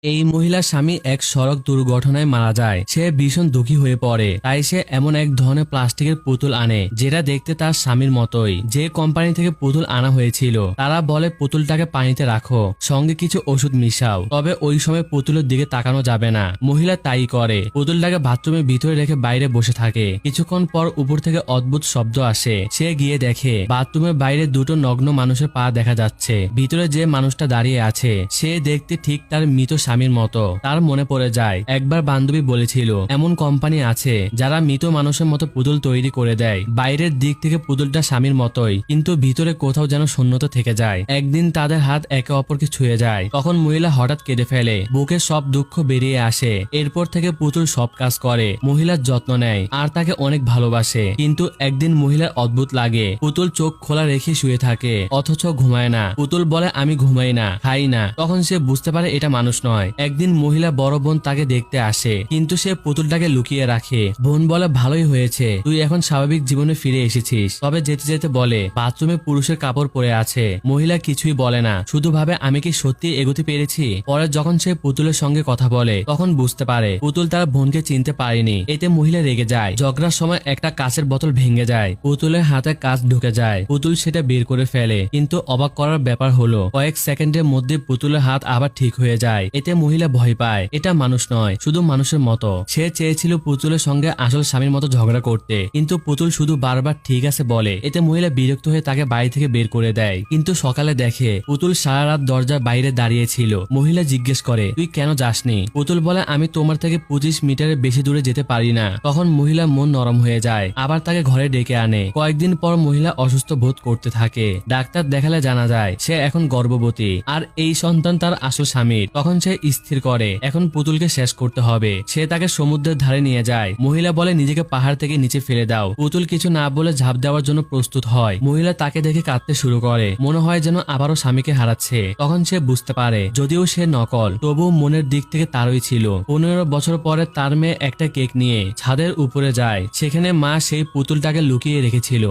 এই মহিলার স্বামী এক সড়ক দুর্ঘটনায় মারা যায়। সে ভীষণ দুঃখী হয়ে পড়ে, তাই সে এমন এক ধরনের প্লাস্টিকের পুতুল আনে যেটা দেখতে তার স্বামীর মতোই। যে কোম্পানি থেকে পুতুল আনা হয়েছিল তারা বলে পুতুলটাকে পানিতে রাখো, সঙ্গে কিছু ওষুধ মিশাও, তবে ওই সময় পুতুলের দিকে তাকানো যাবে না। মহিলা তাই করে, পুতুলটাকে বাথরুমের ভিতরে রেখে বাইরে বসে থাকে। কিছুক্ষণ পর উপর থেকে অদ্ভুত শব্দ আসে। সে গিয়ে দেখে বাথরুমের বাইরে দুটো নগ্ন মানুষের পা দেখা যাচ্ছে। ভিতরে যে মানুষটা দাঁড়িয়ে আছে সে দেখতে ঠিক তার মৃত স্বামীর মতো। তার মনে পড়ে যায় একবার বান্ধবী বলেছিল এমন কোম্পানি আছে যারা মৃত মানুষের মতো পুতুল তৈরি করে দেয়। বাইরের দিক থেকে পুতুলটা স্বামীর মতোই, কিন্তু ভিতরে কোথাও যেন শূন্যতা থেকে যায়। একদিন তাদের হাত একে অপরকে ছুঁয়ে যায়, তখন মহিলা হঠাৎ কেঁদে ফেলে, বুকের সব দুঃখ বেরিয়ে আসে। এরপর থেকে পুতুল সব কাজ করে, মহিলার যত্ন নেয় আর তাকে অনেক ভালোবাসে। কিন্তু একদিন মহিলার অদ্ভুত লাগে, পুতুল চোখ খোলা রেখে শুয়ে থাকে অথচ ঘুমায় না। পুতুল বলে আমি ঘুমাই না, খাই না। তখন সে বুঝতে পারে এটা মানুষ নয়। একদিন মহিলা বড় বোন তাকে দেখতে আসে, কিন্তু সে পুতুলটাকে লুকিয়ে রাখে। বোন বলে ভালোই হয়েছে, তুই এখন স্বাভাবিক জীবনে ফিরে এসেছিস। তবে যেতে যেতে বলে বাথরুমে পুরুষের কাপড় পরে আছে। মহিলা কিছুই বলে না, শুধু ভাবে আমি কি সত্যি এগোতে পেরেছি। পরে যখন সে পুতুলের সঙ্গে কথা বলে তখন বুঝতে পারে পুতুল তার বোনকে চিনতে পারেনি। এতে মহিলা রেগে যায়। ঝগড়ার সময় একটা কাঁচের বোতল ভেঙে যায়, পুতুলের হাতে কাঁচ ঢুকে যায়। পুতুল সেটা বের করে ফেলে, কিন্তু অবাক করার ব্যাপার হলো কয়েক সেকেন্ডের মধ্যে পুতুলের হাত আবার ঠিক হয়ে যায়। এতে মহিলা ভয় পায়, এটা মানুষ নয়, শুধু মানুষের মতো। সে চেয়েছিল পুতুলের সঙ্গে আসল স্বামীর মতো ঝগড়া করতে, কিন্তু পুতুল শুধু বারবার ঠিক আছে বলে। এতে মহিলা বিরক্ত হয়ে তাকে বাড়ি থেকে বের করে দেয়। কিন্তু সকালে দেখে পুতুল সারা রাত দরজার বাইরে দাঁড়িয়ে ছিল। মহিলা জিজ্ঞেস করে তুই কেন যাসনি? পুতুল বলে আমি তোমার থেকে 25 মিটারের বেশি দূরে যেতে পারি না। তখন মহিলা মন নরম হয়ে যায়, আবার তাকে ঘরে ডেকে আনে। কয়েকদিন পর মহিলা অসুস্থ বোধ করতে থাকে। ডাক্তার দেখালে জানা যায় সে এখন গর্ভবতী, আর এই সন্তান তার আসল স্বামীর। তখন সে স্থির করে এখন পুতুলকে শেষ করতে হবে। সে তাকে সমুদ্রের ধারে নিয়ে যায়। মহিলা বলে নিজেকে পাহাড় থেকে নিচে ফেলে দাও। পুতুল কিছু না বলে ঝাঁপ দেওয়ার জন্য প্রস্তুত হয়। মহিলা তাকে দেখে কাঁদতে শুরু করে, মনে হয় যেন আবারও স্বামীকে হারাচ্ছে। তখন সে বুঝতে পারে যদিও সে নকল, তবুও মনের দিক থেকে তারই ছিল। 15 বছর পরে তার মেয়ে একটা কেক নিয়ে ছাদের উপরে যায়। সেখানে মা সেই পুতুলটাকে লুকিয়ে রেখেছিল।